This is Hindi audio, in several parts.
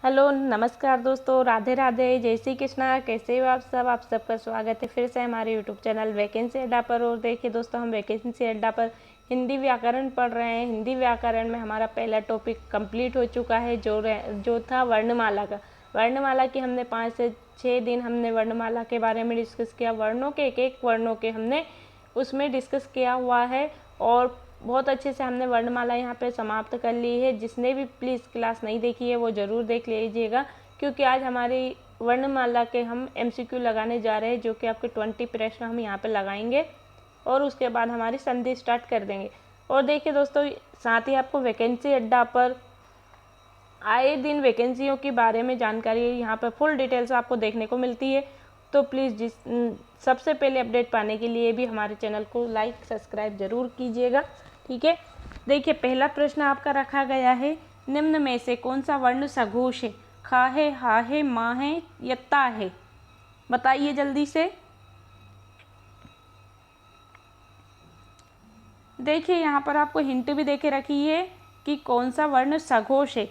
हेलो नमस्कार दोस्तों, राधे राधे, जय श्री कृष्णा। कैसे हो आप सब? आप सबका स्वागत है फिर से हमारे यूट्यूब चैनल वैकेंसी अड्डा पर। और देखिए दोस्तों, हम वैकेंसी अड्डा पर हिंदी व्याकरण पढ़ रहे हैं। हिंदी व्याकरण में हमारा पहला टॉपिक कंप्लीट हो चुका है, जो था वर्णमाला का। वर्णमाला की हमने 5 से 6 दिन हमने वर्णमाला के बारे में डिस्कस किया। वर्णों के एक वर्णों के हमने उसमें डिस्कस किया हुआ है और बहुत अच्छे से हमने वर्णमाला यहाँ पे समाप्त कर ली है। जिसने भी प्लीज़ क्लास नहीं देखी है वो ज़रूर देख लीजिएगा, क्योंकि आज हमारी वर्णमाला के हम MCQ लगाने जा रहे हैं, जो कि आपके 20 प्रश्न हम यहाँ पे लगाएंगे और उसके बाद हमारी संधि स्टार्ट कर देंगे। और देखिए दोस्तों, साथ ही आपको वैकेंसी अड्डा पर आए दिन वैकेंसियों के बारे में जानकारी यहाँ पर फुल डिटेल्स आपको देखने को मिलती है। तो प्लीज़ सबसे पहले अपडेट पाने के लिए भी हमारे चैनल को लाइक सब्सक्राइब ज़रूर कीजिएगा, ठीक है। देखिए, पहला प्रश्न आपका रखा गया है, निम्न में से कौन सा वर्ण सघोष है? खा है, हा है, माँ है या ता है? बताइए जल्दी से। देखिए, यहाँ पर आपको हिंट भी देके रखी है कि कौन सा वर्ण सघोष है।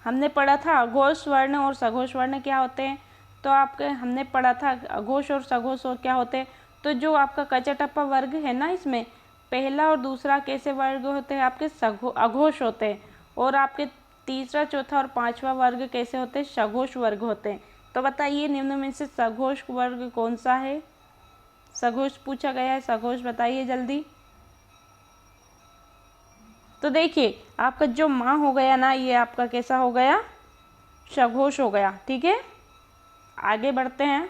हमने पढ़ा था अघोष वर्ण और सघोष वर्ण क्या होते हैं, तो आपके हमने पढ़ा था अघोष और सघोष और क्या होते हैं। तो जो आपका कचा टप्पा वर्ग है ना, इसमें पहला और दूसरा कैसे वर्ग होते हैं? आपके अघोष होते हैं। और आपके तीसरा, चौथा और पांचवा वर्ग कैसे होते हैं? सघोष वर्ग होते हैं। तो बताइए, निम्न में से सघोष वर्ग कौन सा है? सघोष पूछा गया है, सघोष बताइए जल्दी। तो देखिए, आपका जो माँ हो गया ना, ये आपका कैसा हो गया? सघोष हो गया, ठीक है। आगे बढ़ते हैं।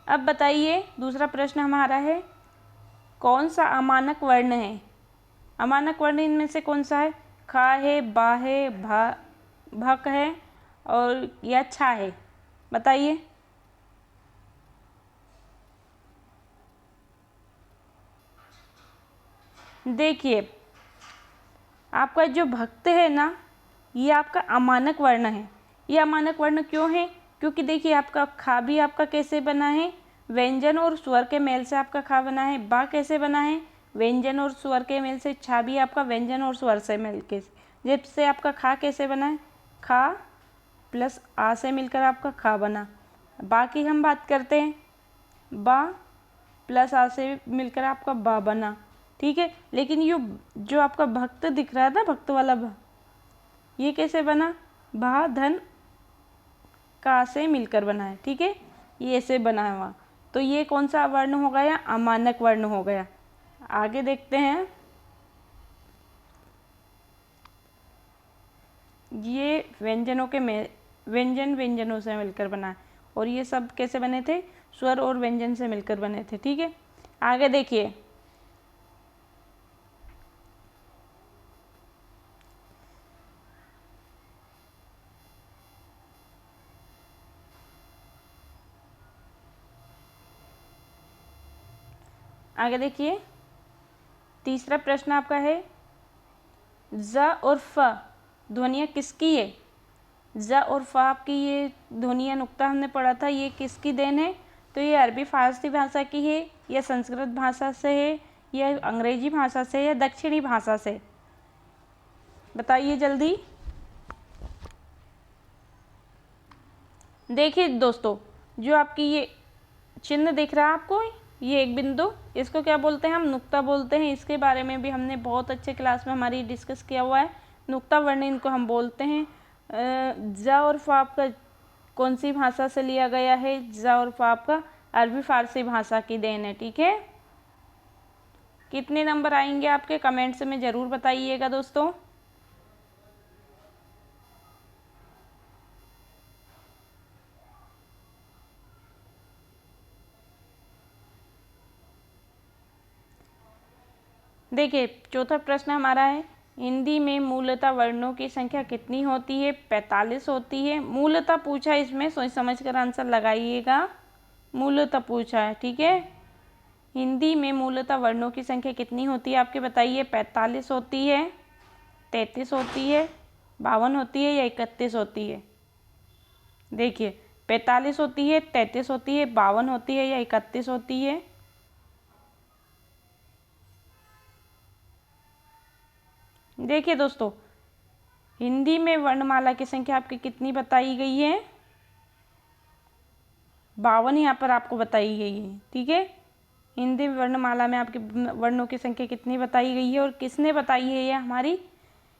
अब बताइए, दूसरा प्रश्न हमारा है, कौन सा अमानक वर्ण है? अमानक वर्ण इनमें से कौन सा है? खा है, बा है, भक है और या छा है? बताइए। देखिए, आपका जो भक्त है ना, ये आपका अमानक वर्ण है। ये अमानक वर्ण क्यों है? क्योंकि देखिए, आपका खा भी आपका कैसे बना है? व्यंजन और स्वर के मेल से आपका खा बना है। बा कैसे बना है? व्यंजन और स्वर के मेल से। छा भी आपका व्यंजन और स्वर से मिल के, जिससे आपका खा कैसे बना है? खा प्लस आ से मिलकर आपका खा बना। बा की हम बात करते हैं, बा प्लस आ से मिलकर आपका बा बना, ठीक है। लेकिन ये जो आपका भक्त दिख रहा है ना, भक्त वाला भा, ये कैसे बना? भा धन का से मिलकर बना है, ठीक है। ये ऐसे बना हुआ, तो ये कौन सा वर्ण हो गया? अमानक वर्ण हो गया। आगे देखते हैं। ये व्यंजनों के व्यंजनों से मिलकर बना है और ये सब कैसे बने थे? स्वर और व्यंजन से मिलकर बने थे, ठीक है। आगे देखिए, आगे देखिए, तीसरा प्रश्न आपका है, ज और फ ध्वनियाँ किसकी है? ज और फ आपकी ये ध्वनियाँ नुक्ता हमने पढ़ा था, ये किसकी देन है? तो ये अरबी फारसी भाषा की है, या संस्कृत भाषा से है, या अंग्रेजी भाषा से, या दक्षिणी भाषा से? बताइए जल्दी। देखिए दोस्तों, जो आपकी ये चिन्ह दिख रहा है आपको, ये एक बिंदु, इसको क्या बोलते हैं? हम नुक्ता बोलते हैं। इसके बारे में भी हमने बहुत अच्छे क्लास में हमारी डिस्कस किया हुआ है। नुक्ता वर्ण इनको हम बोलते हैं। ज और फ आपका कौन सी भाषा से लिया गया है? ज और फ आपका अरबी फारसी भाषा की देन है, ठीक है। कितने नंबर आएंगे आपके? कमेंट्स में ज़रूर बताइएगा दोस्तों। देखिए, चौथा प्रश्न हमारा है, हिंदी में मूलतः वर्णों की संख्या कितनी होती है? 45 होती है। मूलतः पूछा, इसमें सोच समझ कर आंसर लगाइएगा। मूलतः पूछा है, ठीक है। हिंदी में मूलतः वर्णों की संख्या कितनी होती है आपके? बताइए। 45 होती है, 33 होती है, 52 होती है या 31 होती है? देखिए, 45 होती है, 33 होती है, 52 होती है या 31 होती है? देखिए दोस्तों, हिंदी में वर्णमाला की संख्या आपकी कितनी बताई गई है? 52 यहाँ पर आपको बताई गई है। ठीक है, हिंदी वर्णमाला में आपके वर्णों की संख्या कितनी बताई गई है और किसने बताई है? ये हमारी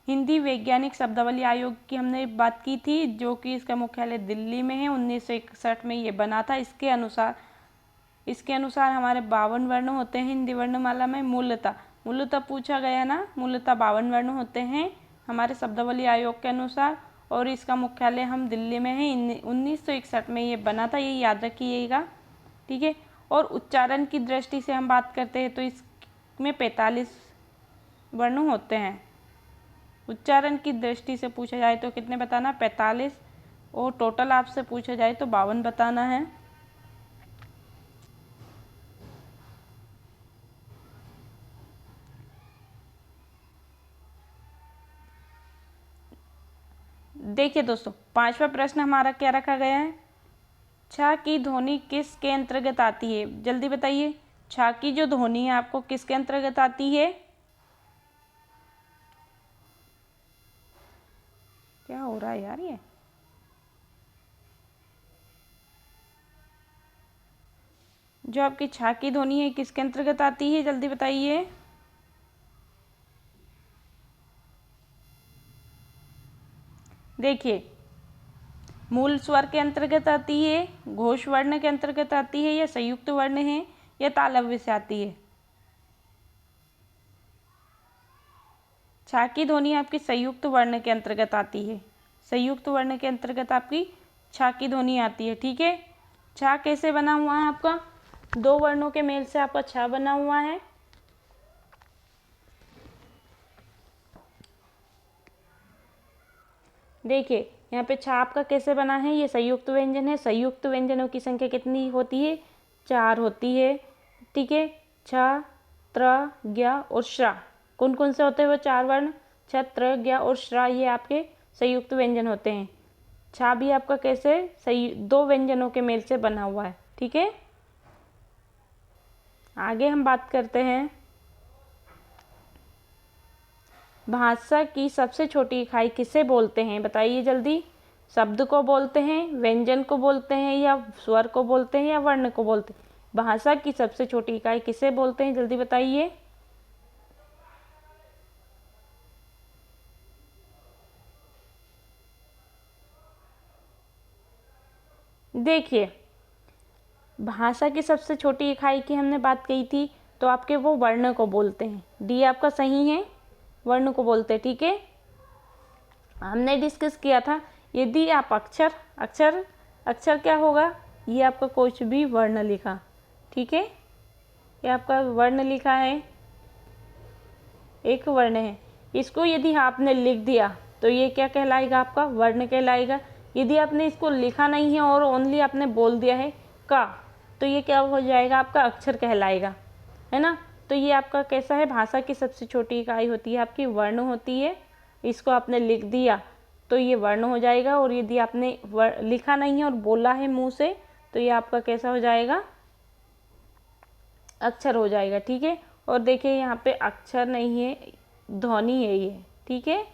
हिंदी वैज्ञानिक शब्दावली आयोग की हमने बात की थी, जो कि इसका मुख्यालय दिल्ली में है। 1961 में ये बना था। इसके अनुसार हमारे 52 वर्ण होते हैं हिंदी वर्णमाला में। मूलतः पूछा गया ना, मूलतः 52 वर्ण होते हैं हमारे शब्दावली आयोग के अनुसार, और इसका मुख्यालय हम दिल्ली में है। 1961 में ये बना था, ये याद रखिएगा। ठीक है, और उच्चारण की दृष्टि से हम बात करते हैं तो इसमें 45 वर्ण होते हैं। उच्चारण की दृष्टि से पूछा जाए तो कितने बताना? 45, और टोटल आपसे पूछा जाए तो 52 बताना है। देखिए दोस्तों, 5वां प्रश्न हमारा क्या रखा गया है? छ की ध्वनि किसके अंतर्गत आती है? जल्दी बताइए, छ की जो ध्वनि है आपको किसके अंतर्गत आती है? क्या हो रहा है यार? ये जो आपकी छ की ध्वनि है किसके अंतर्गत आती है? जल्दी बताइए। देखिए, मूल स्वर के अंतर्गत आती है, घोष वर्ण के अंतर्गत आती है, या संयुक्त वर्ण है, या तालव्य से आती है? छ की ध्वनि आपकी संयुक्त वर्ण के अंतर्गत आती है। संयुक्त वर्ण के अंतर्गत आपकी छ की ध्वनि आती है। ठीक है, छ कैसे बना हुआ है आपका? 2 वर्णों के मेल से आपका छ बना हुआ है। देखिए, यहाँ पे छ आपका कैसे बना है? ये संयुक्त व्यंजन है। संयुक्त व्यंजनों की संख्या कितनी होती है? 4 होती है। ठीक है, छ, त्र, ज्ञ और श्रा। कौन कौन से होते हैं वो 4 वर्ण? छ, त्र, ज्ञ और श्रा, ये आपके संयुक्त व्यंजन होते हैं। छ भी आपका कैसे? 2 व्यंजनों के मेल से बना हुआ है। ठीक है, आगे हम बात करते हैं। भाषा की सबसे छोटी इकाई किसे बोलते हैं? बताइए जल्दी। शब्द को बोलते हैं, व्यंजन को बोलते हैं, या स्वर को बोलते हैं, या वर्ण को बोलते हैं? भाषा की सबसे छोटी इकाई किसे बोलते हैं? जल्दी बताइए। देखिए, भाषा की सबसे छोटी इकाई की हमने बात कही थी, तो आपके वो वर्ण को बोलते हैं। डी आपका सही है, वर्ण को बोलते हैं। ठीक है, हमने डिस्कस किया था, यदि आप अक्षर क्या होगा? ये आपका कुछ भी वर्ण लिखा। ठीक है, ये आपका वर्ण लिखा है, एक वर्ण है। इसको यदि आपने लिख दिया तो ये क्या कहलाएगा? आपका वर्ण कहलाएगा। यदि आपने इसको लिखा नहीं है और ओनली आपने बोल दिया है का, तो ये क्या हो जाएगा? आपका अक्षर कहलाएगा, है ना। तो ये आपका कैसा है? भाषा की सबसे छोटी इकाई होती है आपकी वर्ण होती है। इसको आपने लिख दिया तो ये वर्ण हो जाएगा, और यदि आपने लिखा नहीं है और बोला है मुंह से तो ये आपका कैसा हो जाएगा? अक्षर हो जाएगा। ठीक है, और देखिए यहाँ पे अक्षर नहीं है, ध्वनि है ये। ठीक है,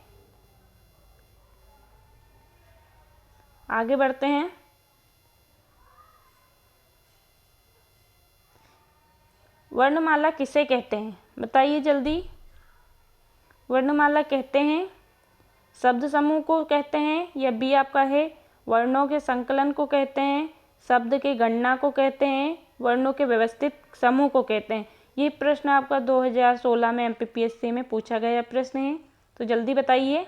आगे बढ़ते हैं। वर्णमाला किसे कहते हैं? बताइए जल्दी। वर्णमाला कहते हैं शब्द समूह को कहते हैं, या बी आपका है वर्णों के संकलन को कहते हैं, शब्द के गणना को कहते हैं, वर्णों के व्यवस्थित समूह को कहते हैं? ये प्रश्न आपका 2016 में MPPSC में पूछा गया प्रश्न है, तो जल्दी बताइए।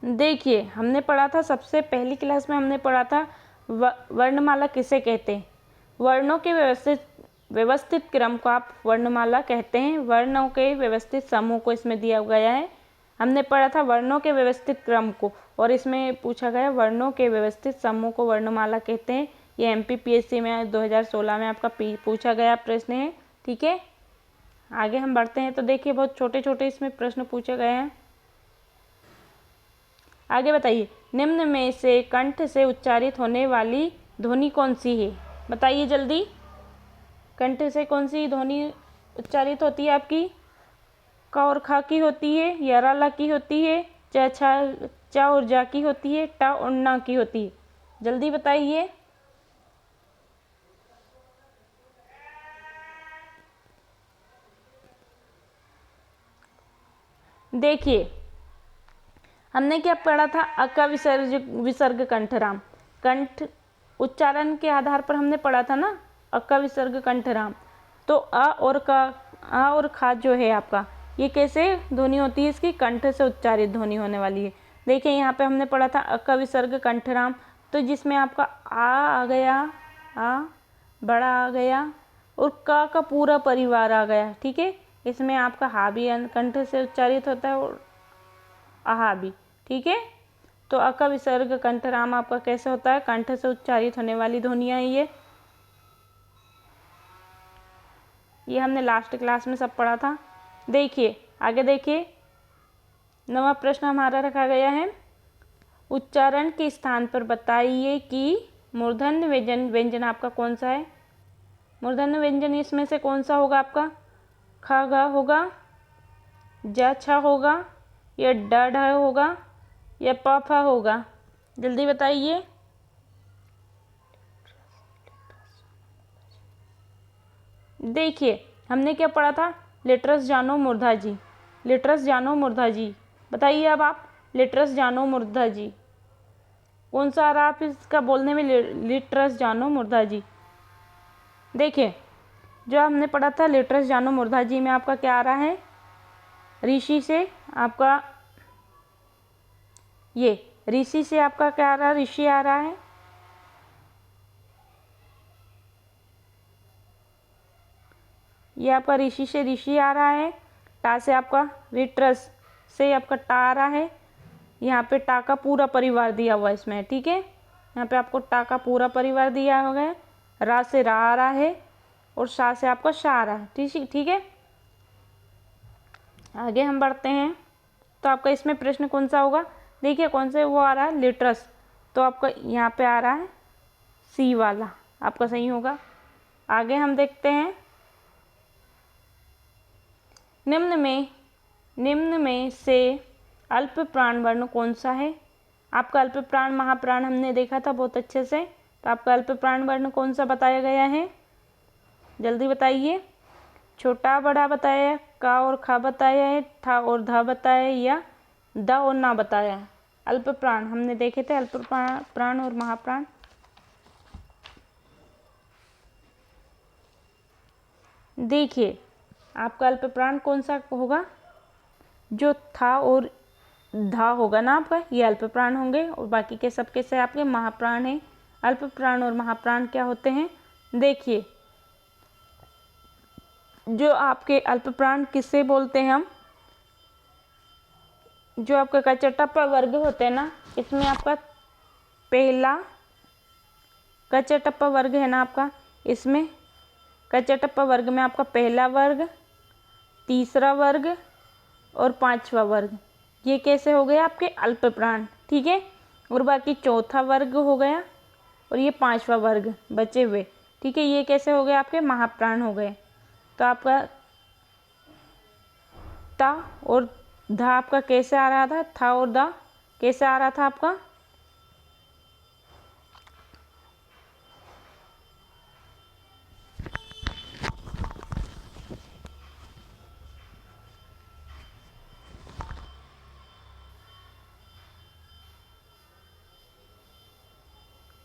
देखिए, हमने पढ़ा था सबसे पहली क्लास में, हमने पढ़ा था वर्णमाला किसे कहते हैं। वर्णों के व्यवस्थित क्रम को आप वर्णमाला कहते हैं। वर्णों के व्यवस्थित समूह को इसमें दिया गया है। हमने पढ़ा था वर्णों के व्यवस्थित क्रम को, और इसमें पूछा गया वर्णों के व्यवस्थित समूह को वर्णमाला कहते हैं। ये MPPSC में 2016 में आपका पूछा गया प्रश्न है। ठीक है, आगे हम बढ़ते हैं। तो देखिए, बहुत छोटे छोटे इसमें प्रश्न पूछे गए हैं। आगे बताइए, निम्न में से कंठ से उच्चारित होने वाली ध्वनि कौन सी है? बताइए जल्दी। कंठ से कौन सी ध्वनि उच्चारित होती है आपकी? का और खा की होती है, या रा ला की होती है, चा और जा की होती है, टा और ना की होती है? जल्दी बताइए। देखिए हमने क्या पढ़ा था, अका विसर्ग कंठराम। कंठ उच्चारण के आधार पर हमने पढ़ा था ना, अका विसर्ग कंठराम। तो अ और खा जो है आपका, ये कैसे ध्वनि होती है? इसकी कंठ से उच्चारित ध्वनि होने वाली है। देखिए यहाँ पे हमने पढ़ा था अका विसर्ग कंठराम, तो जिसमें आपका आ गया, आ बड़ा आ गया, और का पूरा परिवार आ गया। ठीक है, इसमें आपका हा भी कंठ से उच्चारित होता है और आहा भी। ठीक है, तो अका विसर्ग कंठराम आपका कैसे होता है? कंठ से उच्चारित होने वाली ध्वनियाँ ये हमने लास्ट क्लास में सब पढ़ा था। देखिए आगे देखिए, 9वां प्रश्न हमारा रखा गया है, उच्चारण के स्थान पर बताइए कि मूर्धन्य व्यंजन आपका कौन सा है? मूर्धन्य व्यंजन इसमें से कौन सा होगा आपका? ख ग होगा, ज छ होगा, या ड ढ होगा, या प फ होगा? जल्दी बताइए। देखिए हमने क्या पढ़ा था, लिटरस जानो मुर्धा जी, लिटरस जानो मुर्धा जी। बताइए अब आप, लिटरस जानो मुर्धा जी कौन सा आ रहा है आप इसका बोलने में? लिटरस जानो मुर्धा जी। देखिए जो हमने पढ़ा था लिटरस जानो मुर्धा जी में आपका क्या आ रहा है? ऋषि से आपका, ये ऋषि से आपका क्या आ रहा है? ऋषि आ रहा है। ये आपका ऋषि से ऋषि आ रहा है। टा से आपका रिट्रस से आपका टा आ रहा है। यहाँ पे टा का पूरा परिवार दिया हुआ है इसमें। ठीक है, यहाँ पे आपको टा का पूरा परिवार दिया हुआ है। रा से रा आ रहा है और शा से आपका शा आ रहा है। ठीक है, आगे हम बढ़ते हैं। तो आपका इसमें प्रश्न कौन सा होगा? देखिए कौन से वो आ रहा है, लिटरस, तो आपका यहाँ पे आ रहा है सी वाला, आपका सही होगा। आगे हम देखते हैं, निम्न में से अल्प प्राण वर्ण कौन सा है? आपका अल्प प्राण महाप्राण हमने देखा था बहुत अच्छे से, तो आपका अल्प प्राण वर्ण कौन सा बताया गया है? जल्दी बताइए। छोटा बड़ा बताया है, का और खा बताया है, था और धा बताया है, या द और ना बताया है? अल्प प्राण हमने देखे थे, अल्प प्राण और महाप्राण। देखिए आपका अल्प प्राण कौन सा होगा? जो था और धा होगा ना आपका, ये अल्प प्राण होंगे, और बाकी के सब कैसे आपके महाप्राण हैं। अल्प प्राण और महाप्राण क्या होते हैं? देखिए जो आपके अल्प प्राण किससे बोलते हैं हम? जो आपका कचटप्पा वर्ग होते हैं ना, इसमें आपका पहला कचटप्पा वर्ग है ना आपका, इसमें कचटप्पा वर्ग में आपका पहला वर्ग, तीसरा वर्ग और पांचवा वर्ग, ये कैसे हो गए आपके अल्प प्राण। ठीक है, और बाकी चौथा वर्ग हो गया और ये पांचवा वर्ग बचे हुए। ठीक है, ये कैसे हो गए आपके? महाप्राण हो गए। तो आपका ता और धा आपका कैसे आ रहा था और दा कैसे आ रहा था आपका?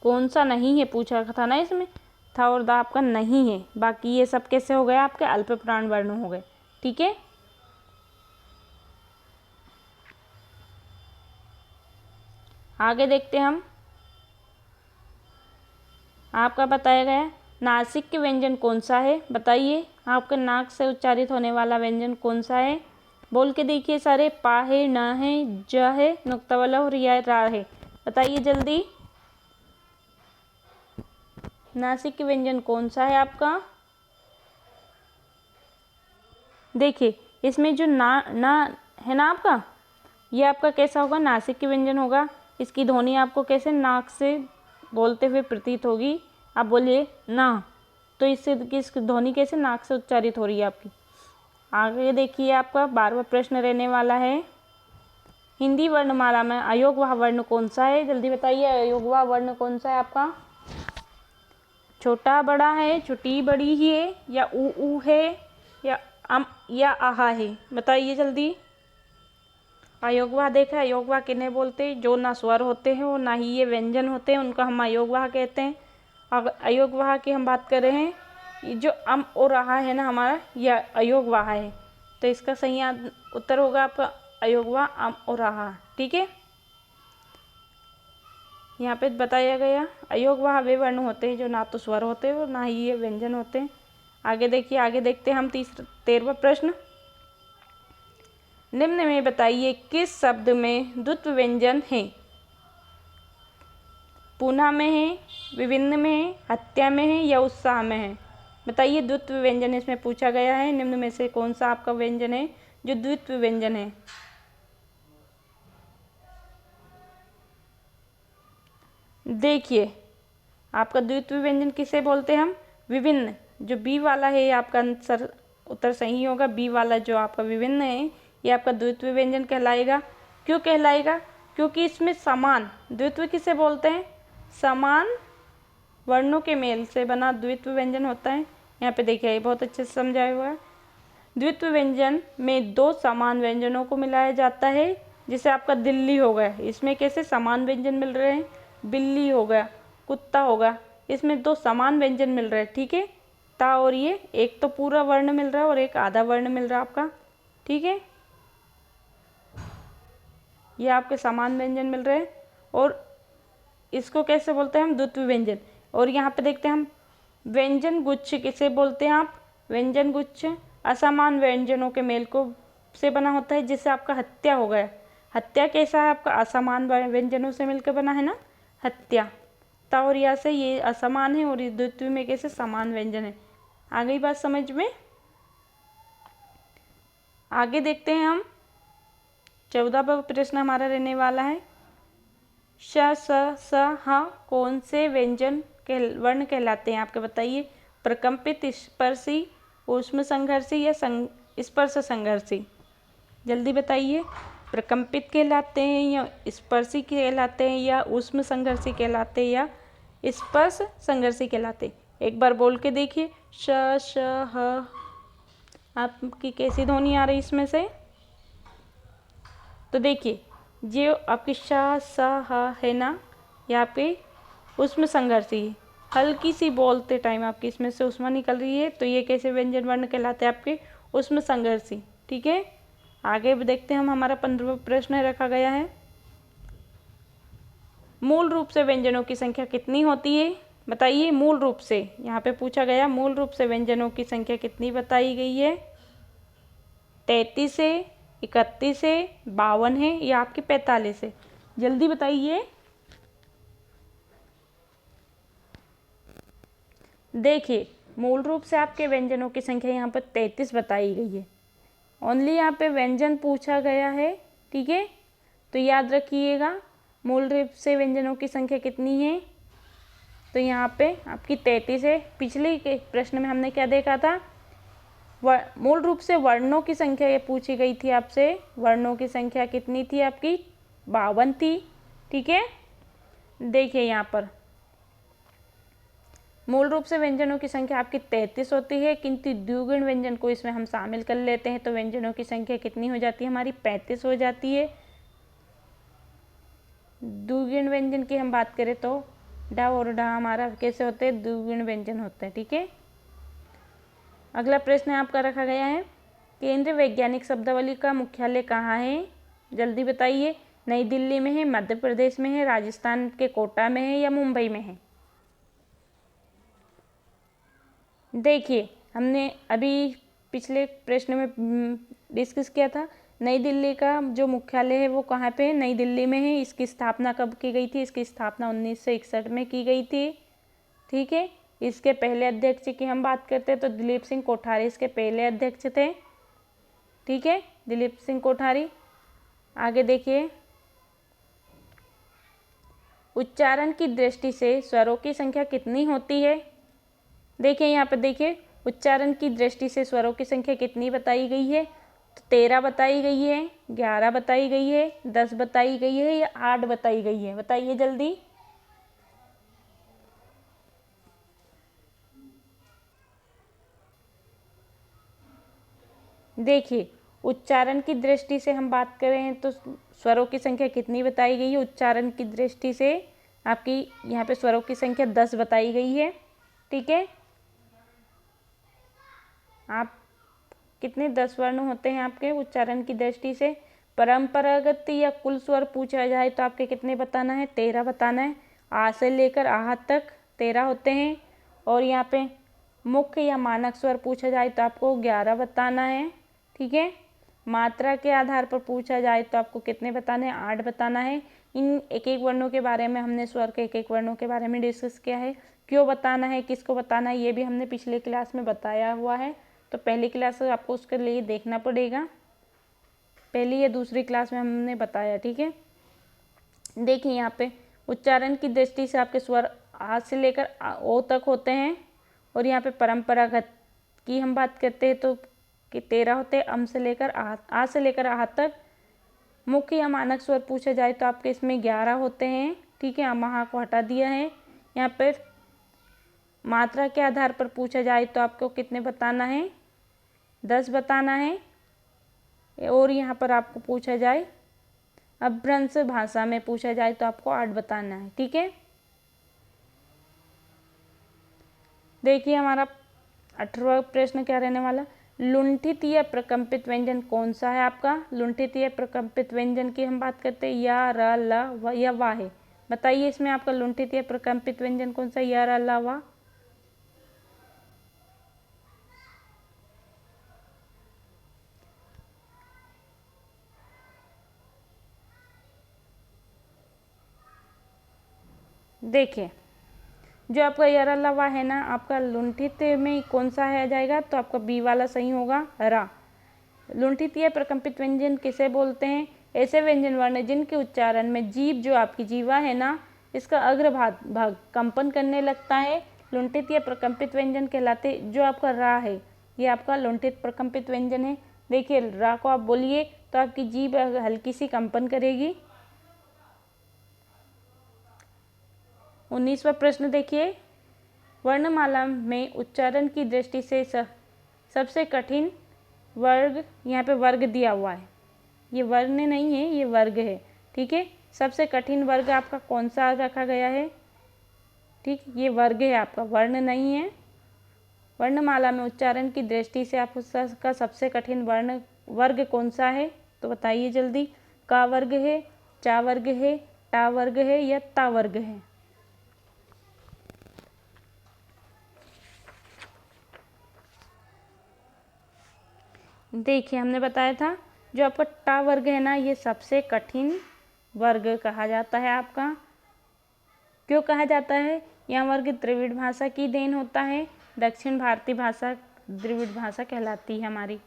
कौन सा नहीं है पूछा था ना इसमें, था और दा आपका नहीं है। बाकी ये सब कैसे हो गए आपके? अल्प प्राण वर्ण हो गए। ठीक है, आगे देखते हैं हम। आपका बताया गया नासिक के व्यंजन कौन सा है? बताइए, आपके नाक से उच्चारित होने वाला व्यंजन कौन सा है? बोल के देखिए सारे। पा है, न है, ज है, नुक्ता वाला और या रा है। बताइए जल्दी, नासिक के व्यंजन कौन सा है आपका? देखिए इसमें जो ना है ना आपका, ये आपका कैसा होगा? नासिक के व्यंजन होगा। इसकी ध्वनि आपको कैसे नाक से बोलते हुए प्रतीत होगी? आप बोलिए ना, तो इससे किस ध्वनि कैसे नाक से उच्चारित हो रही है आपकी। आगे देखिए, आपका 12वां प्रश्न रहने वाला है, हिंदी वर्णमाला में अयोगवाह वर्ण कौन सा है। जल्दी बताइए, अयोगवाह वर्ण कौन सा है आपका। छोटा बड़ा है, छोटी बड़ी ही है, या ऊ है, या या आहा है। बताइए जल्दी। अयोगवाह देखा, अयोगवाह किन्हें बोलते हैं, जो ना स्वर होते हैं और ना ही ये व्यंजन होते हैं, उनका हम अयोगवाह कहते हैं। अगर अयोगवाह की हम बात कर रहे हैं, ये जो और आहा है ना हमारा, यह अयोगवाह है। तो इसका सही उत्तर होगा आपका अयोगवाह और आहा। ठीक है, यहाँ पे बताया गया अयोगवाह वे वर्ण होते हैं जो ना तो स्वर होते हैं और ना ही ये व्यंजन होते हैं। आगे देखिए, आगे देखते हैं हम 13वां प्रश्न, निम्न में बताइए किस शब्द में द्वित्व व्यंजन है। पुनः में है, विभिन्न में है, हत्या में है, या उत्साह में है। बताइए, द्वित्व व्यंजन इसमें पूछा गया है, निम्न में से कौन सा आपका व्यंजन है जो द्वित्व व्यंजन है। देखिए, आपका द्वित्व व्यंजन किसे बोलते हैं हम, विभिन्न। जो बी वाला है आपका आंसर उत्तर सही होगा, बी वाला जो आपका विभिन्न है ये आपका द्वित्व व्यंजन कहलाएगा। क्यों कहलाएगा, क्योंकि इसमें समान, द्वित्व किसे बोलते हैं, समान वर्णों के मेल से बना द्वित्व व्यंजन होता है। यहाँ पे देखिए, बहुत अच्छे से समझाया हुआ है। द्वित्व व्यंजन में दो समान व्यंजनों को मिलाया जाता है, जिसे आपका दिल्ली हो गया। इसमें कैसे समान व्यंजन मिल रहे हैं, बिल्ली हो गया, कुत्ता होगा, इसमें दो समान व्यंजन मिल रहे हैं। ठीक है, ता और ये एक तो पूरा वर्ण मिल रहा है और एक आधा वर्ण मिल रहा है आपका। ठीक है, ये आपके समान व्यंजन मिल रहे हैं और इसको कैसे बोलते हैं हम, द्वित्व व्यंजन। और यहाँ पे देखते हैं हम व्यंजन गुच्छ किसे बोलते हैं आप, व्यंजन गुच्छ असमान व्यंजनों के मेल को से बना होता है, जिससे आपका हत्या हो गया। हत्या कैसा है आपका, असमान व्यंजनों से मिलकर बना है ना हत्या। ता और या से ये असमान है और ये द्वित्व में कैसे समान व्यंजन है। आ गई बात समझ में। आगे देखते हैं हम 14वां प्रश्न हमारा रहने वाला है, श स ह कौन से व्यंजन वर्ण कहलाते हैं आपके। बताइए, प्रकंपित, स्पर्शी, ऊष्म संघर्षी, या स्पर्श संघर्षी। जल्दी बताइए, प्रकंपित कहलाते हैं या स्पर्शी कहलाते हैं या ऊष्म संघर्षी कहलाते हैं या स्पर्श संघर्षी कहलाते हैं। एक बार बोल के देखिए, श श ह आपकी कैसी ध्वनि आ रही इसमें से। तो देखिए, जो आपकी श स ह है ना, यहाँ पे ऊष्म संघर्षी है, हल्की सी बोलते टाइम आपकी इसमें से ऊष्मा निकल रही है, तो ये कैसे व्यंजन वर्ण कहलाते हैं आपके, ऊष्म संघर्षी। ठीक है, आगे देखते हैं हम, हमारा 15वां प्रश्न रखा गया है, मूल रूप से व्यंजनों की संख्या कितनी होती है। बताइए, मूल रूप से, यहाँ पे पूछा गया मूल रूप से व्यंजनों की संख्या कितनी बताई गई है। 33 है, 31 है, 52 है, या आपकी 45 है। जल्दी बताइए। देखिए, मूल रूप से आपके व्यंजनों की संख्या यहाँ पर 33 बताई गई है। ओनली यहाँ पे व्यंजन पूछा गया है। ठीक है, तो याद रखिएगा मूल रूप से व्यंजनों की संख्या कितनी है, तो यहाँ पे आपकी 33 है। पिछले के प्रश्न में हमने क्या देखा था, मूल रूप से वर्णों की संख्या ये पूछी गई थी आपसे, वर्णों की संख्या कितनी थी आपकी, 52 थी। ठीक है, देखिए यहाँ पर मूल रूप से व्यंजनों की संख्या आपकी 33 होती है, किंतु द्विगुण व्यंजन को इसमें हम शामिल कर लेते हैं, तो व्यंजनों की संख्या कितनी हो जाती है हमारी, 35 हो जाती है। द्विगुण व्यंजन की हम बात करें तो डा और डा हमारा कैसे होते हैं, द्विगुण व्यंजन होते हैं। ठीक है, अगला प्रश्न आपका रखा गया है, केंद्रीय वैज्ञानिक शब्दावली का मुख्यालय कहाँ है। जल्दी बताइए, नई दिल्ली में है, मध्य प्रदेश में है, राजस्थान के कोटा में है, या मुंबई में है। देखिए, हमने अभी पिछले प्रश्न में डिस्कस किया था, नई दिल्ली का जो मुख्यालय है वो कहाँ पे है, नई दिल्ली में है। इसकी स्थापना कब की गई थी, इसकी स्थापना 1961 में की गई थी। ठीक है, इसके पहले अध्यक्ष की हम बात करते हैं तो दिलीप सिंह कोठारी इसके पहले अध्यक्ष थे। ठीक है, दिलीप सिंह कोठारी। आगे देखिए, उच्चारण की दृष्टि से स्वरों की संख्या कितनी होती है? देखिए यहाँ पर देखिए, उच्चारण की दृष्टि से स्वरों की संख्या कितनी बताई गई है? तो 13 बताई गई है, 11 बताई गई है, 10 बताई गई है या 8 बताई गई है? बताइए जल्दी। देखिए, उच्चारण की दृष्टि से हम बात करें तो स्वरों की संख्या कितनी बताई गई है? उच्चारण की दृष्टि से आपकी यहाँ पे स्वरों की संख्या 10 बताई गई है। ठीक है, आप कितने 10 वर्ण होते हैं आपके उच्चारण की दृष्टि से? परंपरागत या कुल स्वर पूछा जाए तो आपके कितने बताना है? 13 बताना है। आ से लेकर आह तक 13 होते हैं। और यहाँ पे मुख्य या मानक स्वर पूछा जाए तो आपको 11 बताना है। ठीक है, मात्रा के आधार पर पूछा जाए तो आपको कितने बताने हैं? 8 बताना है। इन एक एक वर्णों के बारे में हमने स्वर के एक एक वर्णों के बारे में डिस्कस किया है। क्यों बताना है, किसको बताना है, ये भी हमने पिछले क्लास में बताया हुआ है। तो पहली क्लास आपको उसके लिए देखना पड़ेगा, पहली या दूसरी क्लास में हमने बताया। ठीक है, देखिए यहाँ पे उच्चारण की दृष्टि से आपके स्वर आ से लेकर ओ तक होते हैं। और यहाँ पे परंपरागत की हम बात करते हैं तो कि 13 होते हैं। अम से लेकर आ से लेकर आह तक। मुख्य या मानक स्वर पूछा जाए तो आपके इसमें 11 होते हैं। ठीक है, अमहा को हटा दिया है। यहाँ पर मात्रा के आधार पर पूछा जाए तो आपको कितने बताना है? 10 बताना है। और यहाँ पर आपको पूछा जाए अपभ्रंश भाषा में पूछा जाए तो आपको 8 बताना है। ठीक है, देखिए हमारा 18वां प्रश्न क्या रहने वाला? लुंठित या प्रकंपित व्यंजन कौन सा है आपका? लुंठित या प्रकंपित व्यंजन की हम बात करते हैं, या, र, ल या वा है। बताइए इसमें आपका लुंठित या प्रकंपित व्यंजन कौन सा? या, र, ल, वा। देखिए जो आपका यरा लवा है ना, आपका लुंठित में कौन सा है आ जाएगा? तो आपका बी वाला सही होगा, रा। लुंठित या प्रकंपित व्यंजन किसे बोलते हैं? ऐसे व्यंजन वर्ण जिनके उच्चारण में जीभ, जो आपकी जीवा है ना, इसका भाग कंपन करने लगता है, लुंठित या प्रकंपित व्यंजन कहलाते। जो आपका रा है ये आपका लुंठित प्रकंपित व्यंजन है। देखिए रा को आप बोलिए तो आपकी जीभ हल्की सी कंपन करेगी। 19वां प्रश्न देखिए, वर्णमाला में उच्चारण की दृष्टि से सबसे कठिन वर्ग, यहाँ पे वर्ग दिया हुआ है, ये वर्ण नहीं है, ये वर्ग है। ठीक है, सबसे कठिन वर्ग आपका कौन सा रखा गया है? ठीक, ये वर्ग है आपका, वर्ण नहीं है। वर्णमाला में उच्चारण की दृष्टि से आपका सबसे कठिन वर्ग कौन सा है? तो बताइए जल्दी। का वर्ग है, चा वर्ग है, टा वर्ग है या ता वर्ग है? देखिए हमने बताया था जो आपका टा वर्ग है ना, ये सबसे कठिन वर्ग कहा जाता है आपका। क्यों कहा जाता है? यह वर्ग द्रविड़ भाषा की देन होता है। दक्षिण भारतीय भाषा द्रविड़ भाषा कहलाती है हमारी।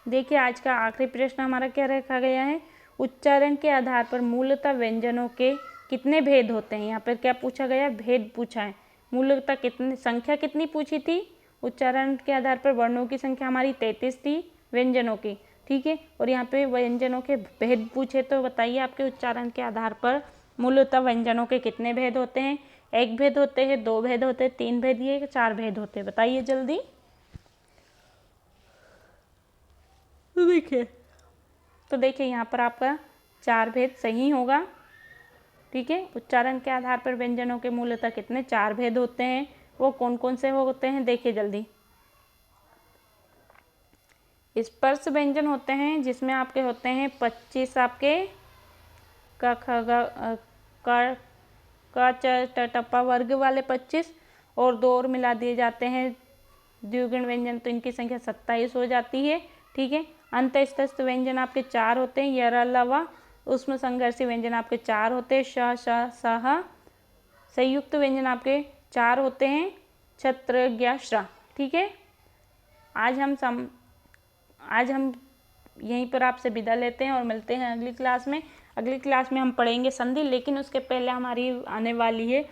देखिए आज का आखिरी प्रश्न हमारा क्या रखा गया है? उच्चारण के आधार पर मूलतः व्यंजनों के कितने भेद होते हैं? यहाँ पर क्या पूछा गया? भेद पूछा है। मूलतः कितनी संख्या कितनी पूछी थी? उच्चारण के आधार पर वर्णों की संख्या हमारी 33 थी, व्यंजनों की। ठीक है, और यहाँ पे व्यंजनों के भेद पूछे तो बताइए आपके उच्चारण के आधार पर मूलतः व्यंजनों के कितने भेद होते हैं? 1 भेद होते हैं, 2 भेद होते हैं, 3 भेद या 4 भेद होते हैं? बताइए जल्दी। देखिए यहाँ पर आपका 4 भेद सही होगा। ठीक है, उच्चारण के आधार पर व्यंजनों के मूलतः कितने 4 भेद होते हैं? वो कौन कौन से होते हैं? देखिए जल्दी। स्पर्श व्यंजन होते हैं जिसमें आपके होते हैं 25 आपके क ख ग क च ट टप्पा वर्ग वाले 25 और 2 और मिला दिए जाते हैं द्विगुण व्यंजन, तो इनकी संख्या 27 हो जाती है। ठीक है, अंतःस्थस्थ व्यंजन आपके 4 होते हैं, यर अलावा। उसमें संघर्षी व्यंजन आपके 4 होते हैं, श श सह। संयुक्त व्यंजन आपके 4 होते हैं, छत्र ज्ञ श्र। ठीक है, आज हम यहीं पर आपसे विदा लेते हैं और मिलते हैं अगली क्लास में। अगली क्लास में हम पढ़ेंगे संधि, लेकिन उसके पहले हमारी आने वाली है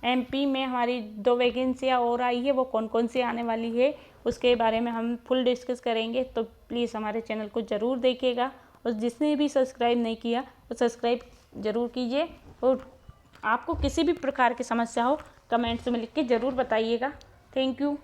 एमपी में हमारी 2 वैकेंसियाँ और आई है, वो कौन कौन सी आने वाली है उसके बारे में हम फुल डिस्कस करेंगे। तो प्लीज़ हमारे चैनल को ज़रूर देखिएगा, और जिसने भी सब्सक्राइब नहीं किया वो सब्सक्राइब ज़रूर कीजिए। और आपको किसी भी प्रकार की समस्या हो कमेंट्स में लिख के ज़रूर बताइएगा। Thank you.